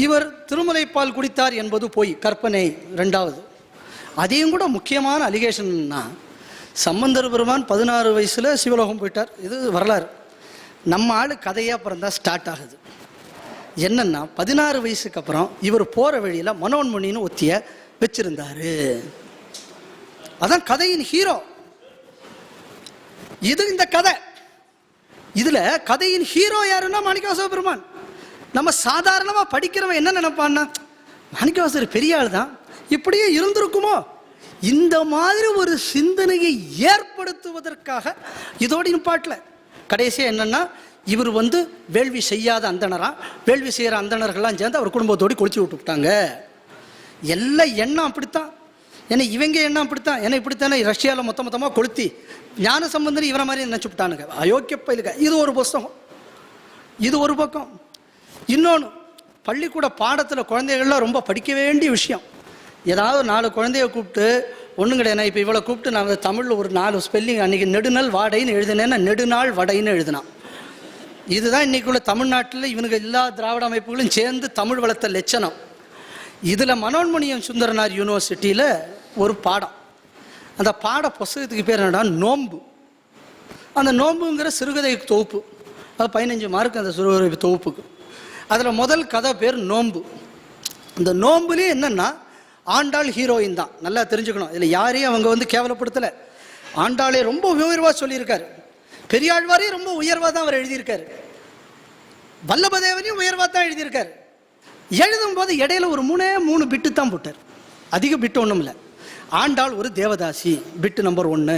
இவர் திருமுலைப்பால் குடித்தார் என்பது போய் கற்பனை. ரெண்டாவது, அதையும் கூட முக்கியமான அலிகேஷன்னா, சம்பந்தர் பெருமான் 16 வயசில் சிவலோகம் போயிட்டார். இது வரலாறு. நம்ம ஆள் கதையாக அப்புறம் தான் ஸ்டார்ட் ஆகுது. என்னன்னா 16 வயசுக்கு அப்புறம் இவர் போகிற வழியில் மனோன்மணின்னு ஒத்திய வச்சிருந்தார். அதான் கதையின் ஹீரோ. இது இந்த கதை. இதில் கதையின் ஹீரோ யாருன்னா மாணிக்கவாசக பெருமான். நம்ம சாதாரணமாக படிக்கிறவன் என்ன நினைப்பான்னா, மாணிக்கவாசகர் பெரிய ஆள் தான், இப்படியே இருந்திருக்குமோ? இந்த மாதிரி ஒரு சிந்தனையை ஏற்படுத்துவதற்காக இதோடு நிப்பாட்டில் கடைசியாக என்னன்னா, இவர் வேள்வி செய்யாத அந்தனரா, வேள்வி செய்கிற அந்தணர்கள்லாம் சேர்ந்து அவர் குடும்பத்தோடு கொளுத்தி விட்டுவிட்டாங்க. எல்லாம் எண்ணம் அப்படித்தான். ஏன்னா இவங்க எண்ணம் அப்படித்தான். ஏன்னா இப்படித்தானே ரஷ்யாவில் மொத்தமாக கொளுத்தி ஞான சம்பந்தர் இவரை மாதிரி நினச்சி விட்டானுங்க. அயோக்கியப்ப இல்லைங்க. இது ஒரு புஸ்தகம், இது ஒரு பக்கம். இன்னொன்று, பள்ளிக்கூட பாடத்தில் குழந்தைகள்லாம் ரொம்ப படிக்க வேண்டிய விஷயம். ஏதாவது 4 குழந்தைய கூப்பிட்டு, ஒன்றும் கிடையாது, இப்போ இவ்வளோ கூப்பிட்டு நாங்கள் தமிழில் ஒரு 4 ஸ்பெல்லிங், அன்றைக்கி நெடுநாள் வாடைன்னு எழுதினேன்னா நெடுநாள் வடைன்னு எழுதினான். இதுதான் இன்றைக்குள்ள தமிழ்நாட்டில் இவனுக்கு எல்லா திராவிட அமைப்புகளும் சேர்ந்து தமிழ் வளர்த்த லட்சணம். இதில் மனோன்மணியம் சுந்தரனார் யூனிவர்சிட்டியில் ஒரு பாடம். அந்த பாட புஸ்தகத்துக்கு பேர் என்னடா, நோன்பு. அந்த நோன்புங்கிற சிறுகதை தொகுப்பு. அது 15 மார்க் அந்த சிறுகதை தொகுப்புக்கு. அதில் முதல் கதை பேர் நோன்பு. இந்த நோன்புலேயே என்னென்னா, ஆண்டாள் ஹீரோயின் தான். நல்லா தெரிஞ்சுக்கணும். இதில் யாரையும் அவங்க கேவலப்படுத்தலை. ஆண்டாளே ரொம்ப உயர்வாக சொல்லியிருக்காரு. பெரியாழ்வாரையும் ரொம்ப உயர்வாக தான் அவர் எழுதியிருக்காரு. வல்லபதேவனையும் உயர்வாக தான் எழுதியிருக்காரு. எழுதும்போது இடையில ஒரு 3 பிட்டு தான் போட்டார். அதிக பிட்டு ஒன்றும் இல்லை. ஆண்டாள் ஒரு தேவதாசி, பிட்டு நம்பர் 1.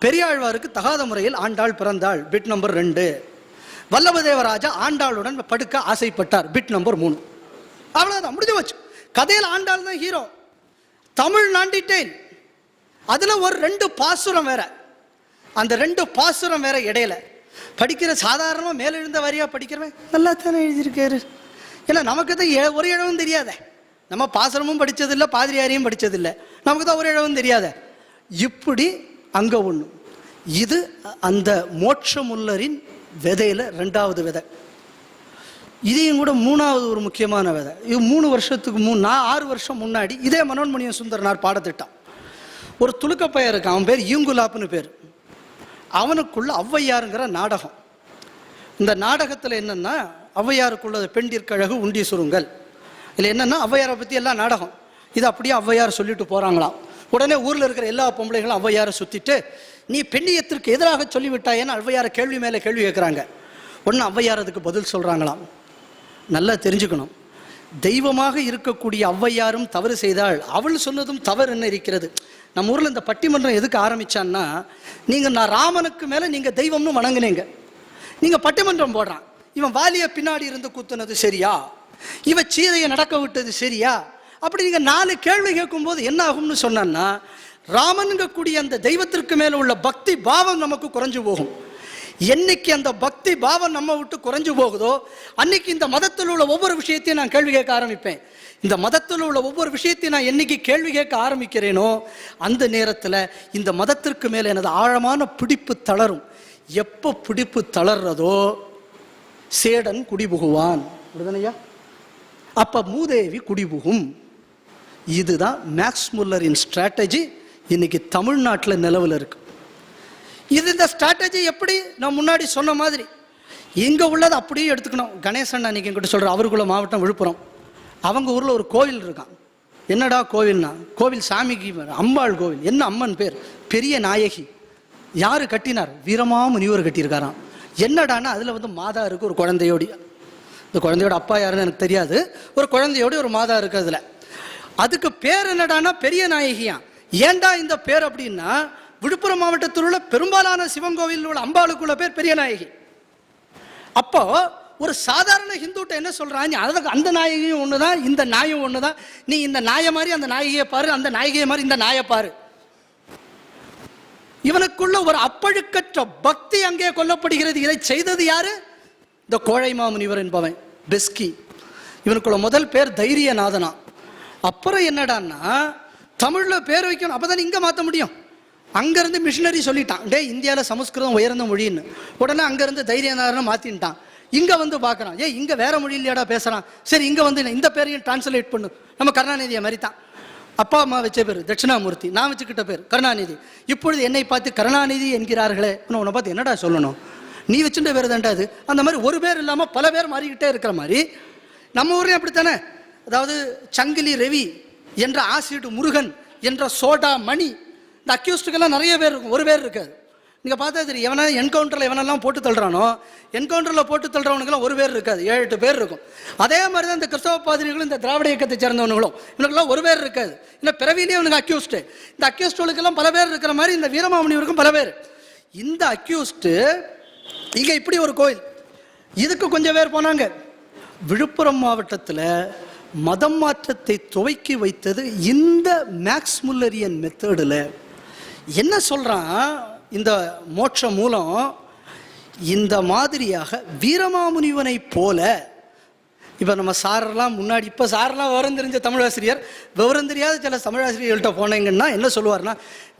பெரியாழ்வாருக்கு தகாத முறையில் ஆண்டாள் பிறந்தாள், பிட் நம்பர் 2. வல்லபதேவராஜா ஆண்டாளுடன் படுக்க ஆசைப்பட்டார், பிட் நம்பர் 3. அவ்வளோதான், முடிஞ்சு வச்சு. கதையில் ஆண்டாள் தான் ஹீரோ. தமிழ் நாண்டிட்டேன். அதில் ஒரு 2 பாசுரம் வேற. அந்த 2 பாசுரம் வேற இடையில படிக்கிற சாதாரணமாக மேலெழுந்த வாரியாக படிக்கிறவன் நல்லா தானே எழுதியிருக்காரு. ஏன்னா நமக்கு தான் ஒரு இழவும் தெரியாத. நம்ம பாசுரமும் படித்ததில்லை, பாதிரியாரையும் படித்ததில்லை, நமக்கு தான் ஒரு இழவும் தெரியாத. இப்படி அங்கே ஒன்று. இது அந்த மோட்சமுல்லரின் விதையில் 2வது விதை. இதையும் கூட 3வது ஒரு முக்கியமான விதை. இது 3 வருஷத்துக்கு 6 வருஷம் முன்னாடி இதே மனோன்மணியம் சுந்தரனார் பாடத்திட்டம். ஒரு துலுக்கப்பையன் இருக்கு, அவன் பேர் ஈங்குலாப்புன்னு பேர். அவனுக்குள்ள ஔவையாருங்கிற நாடகம். இந்த நாடகத்தில் என்னென்னா, ஔவையாருக்குள்ள பெண்டிற்கழகு உண்டி சுருங்கல். இதில் என்னென்னா, ஔவையாரை பற்றி எல்லாம் நாடகம். இது அப்படியே ஔவையார் சொல்லிட்டு போகிறாங்களாம். உடனே ஊரில் இருக்கிற எல்லா பொம்பளைகளும் ஔவையாரை சுற்றிட்டு, நீ பெண்ணியத்திற்கு எதிராக சொல்லிவிட்டாயேன்னு ஔவையாரை கேள்வி மேலே கேள்வி கேட்குறாங்க. ஒன்று ஔவையார் அதுக்கு பதில் சொல்கிறாங்களாம். நல்லா தெரிஞ்சுக்கணும். தெய்வமாக இருக்கக்கூடிய ஔவையாரும் தவறு செய்தால் அவள் சொன்னதும் தவறு என்ன இருக்கிறது? நம்ம ஊரில் இந்த பட்டிமன்றம் எதுக்கு ஆரம்பித்தான்னா, நான் ராமனுக்கு மேலே நீங்கள் தெய்வம்னு வணங்குனீங்க, நீங்கள் பட்டிமன்றம் போடுறான். இவன் வாலியை பின்னாடி இருந்து குத்துனது சரியா, இவன் சீதையை நடக்க விட்டது சரியா, அப்படி நீங்கள் 4 கேள்வி கேட்கும்போது என்ன ஆகும்னு சொன்னா, ராமனுங்கக்கூடிய அந்த தெய்வத்திற்கு மேலே உள்ள பக்தி பாவம் நமக்கு குறைஞ்சு போகும். என்னைக்கு அந்த பக்தி பாவம் நம்ம விட்டு குறைஞ்சு போகுதோ, அன்னைக்கு இந்த மதத்தில் உள்ள ஒவ்வொரு விஷயத்தையும் நான் கேள்வி கேட்க ஆரம்பிப்பேன். இந்த மதத்தில் உள்ள ஒவ்வொரு விஷயத்தையும் நான் என்னைக்கு கேள்வி கேட்க ஆரம்பிக்கிறேனோ, அந்த நேரத்தில் இந்த மதத்திற்கு மேலே எனது ஆழமான பிடிப்பு தளரும். எப்போ பிடிப்பு தளர்றதோ சேடன் குடிபுகுவான், அப்படிதானையா? அப்போ மூதேவி குடிபுகும். இதுதான் மேக்ஸ் முல்லரின் ஸ்ட்ராட்டஜி இன்னைக்கு தமிழ்நாட்டில் நிலவில் இருக்கு. இந்த ஸ்ட்ராட்டஜி எப்படி? நான் முன்னாடி சொன்ன மாதிரி இங்கே உள்ளது அப்படியே எடுத்துக்கணும். கணேசன் அன்னைக்கு என்கிட்ட சொல்கிறேன், அவருக்குள்ள மாவட்டம் விழுப்புரம். அவங்க ஊரில் ஒரு கோவில் இருக்கான். என்னடா கோவில்னா, கோவில் சாமிக்கு அம்பாள் கோவில். என்ன அம்மன் பேர்? பெரிய நாயகி. யார் கட்டினார்? வீரமாமுனிவர் கட்டியிருக்காராம். என்னடானா அதில் மாதா இருக்குது, ஒரு குழந்தையோடி. இந்த குழந்தையோட அப்பா யாருன்னு எனக்கு தெரியாது. ஒரு குழந்தையோடு ஒரு மாதா இருக்குது அதில். அதுக்கு பேர் என்னடானா பெரிய நாயகியா. ஏண்டா இந்த பேர் அப்படின்னா, விழுப்புரம் மாவட்டத்தில் உள்ள பெரும்பாலான சிவன் கோவில் உள்ள அம்பாளுக்குள்ள பேர் பெரிய நாயகி. அப்போ ஒரு சாதாரண ஹிந்துட்ட என்ன சொல்றாங்க, அதுக்கு அந்த நாயகியும் ஒண்ணுதான், இந்த நாயும் ஒண்ணுதான். நீ இந்த நாயை மாதிரி அந்த நாயகியை பாரு, அந்த நாயகியை மாதிரி இந்த நாயை பாரு. இவனுக்குள்ள ஒரு அப்பழுக்கற்ற பக்தி அங்கே கொல்லப்படுகிறது. இதை செய்தது யாரு? இந்த கோழை மாமுனிவர் என்பவன், பெஸ்கி. இவனுக்குள்ள முதல் பேர் தைரியநாதனா. அப்புறம் என்னடான்னா, தமிழ்ல பேர் வைக்கணும், அப்பதான் இங்க மாற்ற முடியும். அங்கிருந்து மிஷினரி சொல்லிட்டான், டே இந்தியாவில் சமஸ்கிருதம் உயர்ந்த மொழின்னு. உடனே அங்கிருந்து தைரியநாதனை மாத்தின்ட்டான். இங்கே வந்து பார்க்குறான், இங்கே வேற மொழியிலையாடா பேசுகிறான், சரி இங்கே வந்து இந்த பேரையும் டிரான்ஸ்லேட் பண்ணு. நம்ம கருணாநிதியை மாதிரி தான், அப்பா அம்மா வச்ச பேர் தட்சிணாமூர்த்தி, நான் வச்சுக்கிட்ட பேர் கருணாநிதி. இப்பொழுது என்னை பார்த்து கருணாநிதி என்கிறார்களே, உன்னை பார்த்து என்னடா சொல்லணும், நீ வச்சுட்ட பேர் தான்டா அது. அந்த மாதிரி ஒரு பேர் இல்லாமல் பல பேர் மாறிக்கிட்டே இருக்கிற மாதிரி நம்ம ஊர்லேயும் அப்படித்தானே. அதாவது சங்கிலி ரவி என்ற ஆசிட் முருகன் என்ற சோடா மணி, இந்த அக்யூஸ்டுக்கெல்லாம் நிறைய பேர் இருக்கும், ஒரு பேர் இருக்காது. நீங்கள் பார்த்தா தெரியும், எவனா என்கவுண்டரில் எவனெல்லாம் போட்டு தள்ளுறானோ, என்கவுண்டரில் போட்டு தள்ளுறவனுக்கெல்லாம் ஒரு பேர் இருக்காது, 7-8 பேர் இருக்கும். அதே மாதிரி தான் இந்த கிறிஸ்தவ பாதிரிகளும் இந்த திராவிட இயக்கத்தை சேர்ந்தவனுங்களும், இவனுக்கெல்லாம் ஒரு பேர் இருக்காது. இல்லை பிறவிலேயே இவனுக்கு அக்யூஸ்டு. இந்த அக்யூஸ்டுகளுக்கெல்லாம் பல பேர் இருக்கிற மாதிரி இந்த வீரமாமுனிவருக்கும் பல பேர். இந்த அக்யூஸ்டு இங்கே இப்படி ஒரு கோயில், இதுக்கு கொஞ்சம் பேர் போனாங்க. விழுப்புரம் மாவட்டத்தில் மதம் மாற்றத்தை துவக்கி வைத்தது இந்த மேக்ஸ் முல்லரியன் மெத்தடில். என்ன சொல்கிறான், இந்த மோட்ச மூலம் இந்த மாதிரியாக வீரமாமுனிவனை போல, இப்போ நம்ம சாரெல்லாம் முன்னாடி, இப்போ சாரெல்லாம் விவரம் தெரிஞ்ச தமிழாசிரியர், விவரம் தெரியாத சில தமிழாசிரியர்கள்ட்ட போனீங்கன்னா என்ன சொல்லுவார்னா,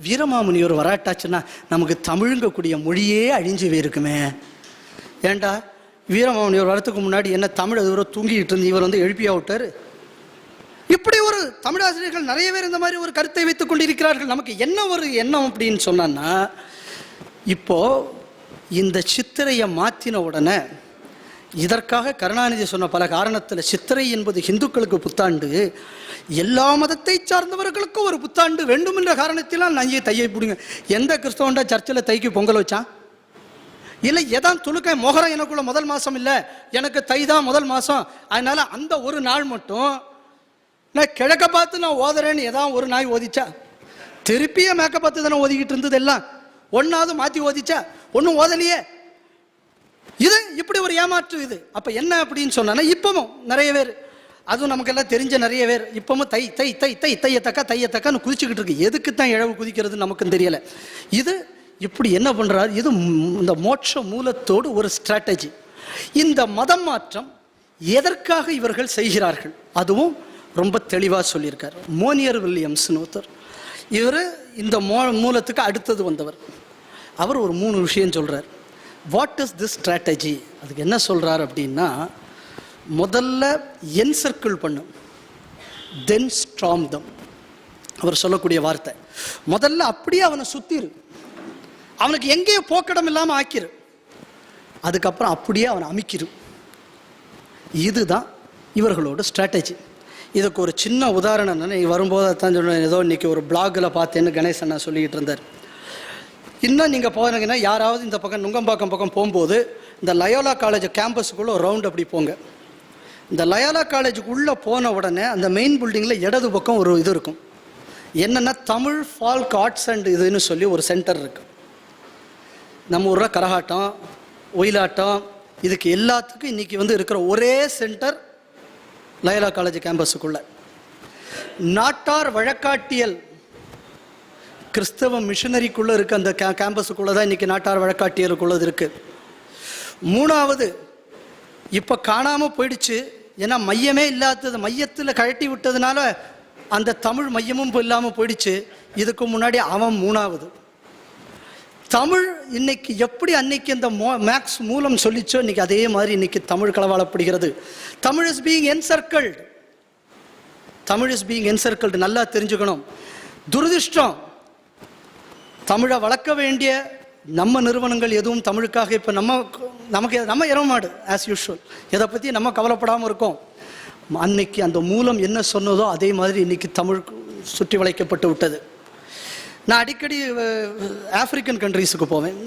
வீரமாமுனிவர் வராட்டாச்சுன்னா நமக்கு தமிழுங்கக்கூடிய மொழியே அழிஞ்சு போயிருக்குமே. ஏண்டா வீரமாமுனிவர் வரத்துக்கு முன்னாடி என்ன தமிழ் அது ஒரு தூங்கிட்டு இருந்து இவர் வந்து எழுப்பியா விட்டார். இப்படி ஒரு தமிழாசிரியர்கள் நிறைய பேர் இந்த மாதிரி ஒரு கருத்தை வைத்துக் கொண்டிருக்கிறார்கள். நமக்கு என்ன ஒரு எண்ணம் அப்படின்னு சொன்னா, இப்போ இந்த சித்திரையை மாற்றின உடனே, இதற்காக கருணாநிதி சொன்ன பல காரணத்தில், சித்திரை என்பது இந்துக்களுக்கு புத்தாண்டு, எல்லா மதத்தை சார்ந்தவர்களுக்கும் ஒரு புத்தாண்டு வேண்டும் என்ற காரணத்திலாம் நஞ்சை தையை பிடிங்க. எந்த கிறிஸ்தவன்டா சர்ச்சில் தைக்கு பொங்கல் வச்சான்? இல்லை எதான் துணுக்க மொகரம் எனக்குள்ள முதல் மாதம் இல்லை, எனக்கு தை தான் முதல் மாதம், அதனால அந்த ஒரு நாள் மட்டும் நான் கிழக்க பார்த்து நான் ஓதுறேன்னு எதாவது ஒரு நாய் ஓதிச்சா? திருப்பியே மேக்க பார்த்து தானே ஓதிக்கிட்டு இருந்தது எல்லாம். ஒன்றாவது மாற்றி ஓதிச்சா? ஒன்றும் ஓதலையே. இது இப்படி ஒரு ஏமாற்று இது. அப்போ என்ன அப்படின்னு சொன்னா, இப்பவும் நிறைய பேர், அதுவும் நமக்கெல்லாம் தெரிஞ்ச நிறைய பேர் இப்பவும் தை தை தை தை தையத்தக்கான்னு குதிச்சுக்கிட்டு இருக்கு. எதுக்கு தான் இழவு குதிக்கிறது நமக்கும் தெரியல. இது இப்படி என்ன பண்றாரு, இது இந்த மோட்ச மூலத்தோடு ஒரு ஸ்ட்ராட்டஜி. இந்த மதம் மாற்றம் எதற்காக இவர்கள் செய்கிறார்கள் அதுவும் ரொம்ப தெளிவாக சொல்லியிருக்கார். மோனியர் வில்லியம்ஸ்னு ஒருத்தர், இவர் இந்த மூலத்துக்கு அடுத்தது வந்தவர். அவர் ஒரு 3 விஷயம் சொல்கிறார். What is this strategy? அதுக்கு என்ன சொல்கிறார் அப்படின்னா, முதல்ல என்சர்க்கிள் பண்ணும், தென் ஸ்ட்ராங் தம். அவர் சொல்லக்கூடிய வார்த்தை, முதல்ல அப்படியே அவனை சுத்திரு, அவனுக்கு எங்கேயும் போக்கடம் இல்லாமல் ஆக்கிரு, அதுக்கப்புறம் அப்படியே அவனை அமைக்கிரு. இதுதான் இவர்களோட ஸ்ட்ராட்டஜி. இதுக்கு ஒரு சின்ன உதாரணம் என்னென்னா, வரும்போது தான் சொன்னேன், ஏதோ இன்றைக்கி ஒரு பிளாகில் பார்த்தேன்னு கணேசன் நான் சொல்லிக்கிட்டு இருந்தார். இன்னும் நீங்கள் போனீங்கன்னா, யாராவது இந்த பக்கம் நுங்கம்பாக்கம் பக்கம் போகும்போது இந்த லயோலா காலேஜ் கேம்பஸுக்குள்ளே ஒரு ரவுண்ட் அப்படி போங்க. இந்த லயோலா காலேஜுக்கு உள்ளே போன உடனே அந்த மெயின் பில்டிங்கில் இடது பக்கம் ஒரு இது இருக்கும், என்னென்னா தமிழ் ஃபால்க் ஆர்ட்ஸ் அண்ட் இதுன்னு சொல்லி ஒரு சென்டர் இருக்குது. நம்ம ஊரில் கரகாட்டம், ஒயிலாட்டம், இதுக்கு எல்லாத்துக்கும் இன்றைக்கி வந்து இருக்கிற ஒரே சென்டர் லயோலா காலேஜ் கேம்பஸுக்குள்ள. நாட்டார் வழக்காட்டியல் கிறிஸ்தவ மிஷனரிக்குள்ளே இருக்குது, அந்த கேம்பஸுக்குள்ளே தான் இன்றைக்கி நாட்டார் வழக்காட்டியலுக்குள்ளது இருக்குது. 3வது இப்போ காணாமல் போயிடுச்சு, ஏன்னா மையமே இல்லாதது, மையத்தில் கழட்டி விட்டதுனால அந்த தமிழ் மையமும் இல்லாமல் போயிடுச்சு. இதுக்கு முன்னாடி அவன் 3வது. தமிழ் இன்னைக்கு எப்படி அன்னைக்கு அந்த மேக்ஸ் மூலம் சொல்லிச்சோ, இன்னைக்கு அதே மாதிரி இன்னைக்கு தமிழ் களவாடப்படுகிறது. Tamil is being encircled, Tamil is being encircled. நல்லா தெரிஞ்சுக்கணும். துரதிர்ஷ்டம், தமிழை வளர்க்க வேண்டிய நம்ம நிறுவனங்கள் எதுவும் தமிழுக்காக இப்போ நம்ம இரமாடு ஆஸ் யூஷுவல், இதை பற்றி நம்ம கவலைப்படாமல் இருக்கோம். அன்னைக்கு அந்த மூலம் என்ன சொன்னதோ அதே மாதிரி இன்னைக்கு தமிழ் சுற்றி வளைக்கப்பட்டு விட்டது. நான் அடிக்கடி ஆப்பிரிக்கன் கண்ட்ரீஸுக்கு போவேன்.